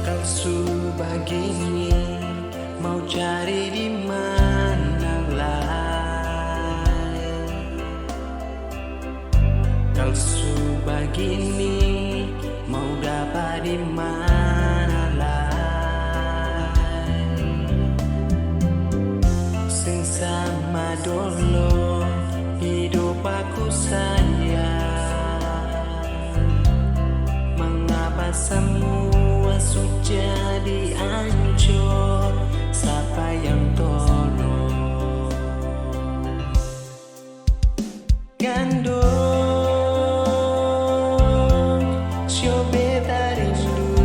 Kalsu begini mau cari di mana lagi? Kalsu begini mau dapat di mana lagi? Sing sama dulu hidup aku sayang, mengapa semua sudah dihancur? Siapa yang tolong? Gandung sio beta rindu,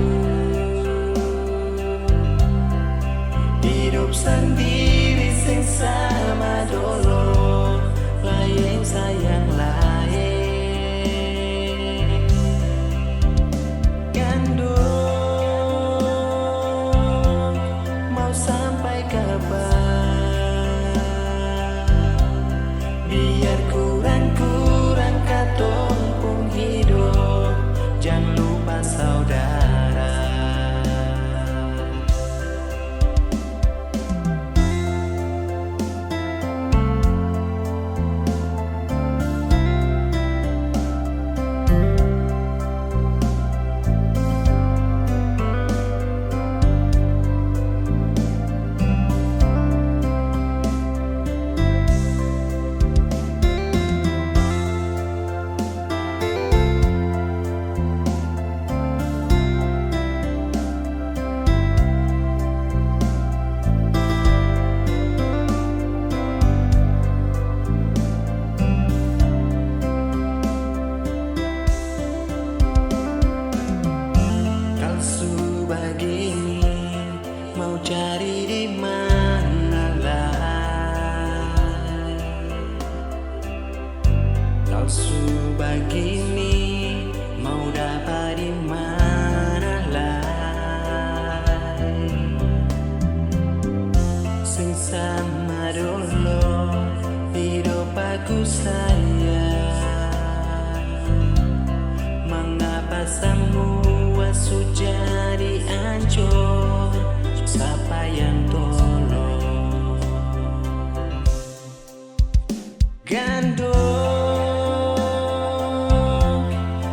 hidup sendiri sing sama dulu, lain sayang lain. Gandung mau sampai kapan? Biar kurang-kurang katong pun hidup, jangan lupa saudara. Kalsu begini mau cari di mana lagi? Kalsu begini mau dapat di mana lagi? Sing sama dulu hidup aku sayang, mengapa semua sudah dihancur? Siapa yang tolong? Gandung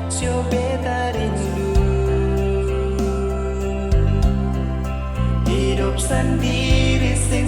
sio beta rindu, hidup sendiri sing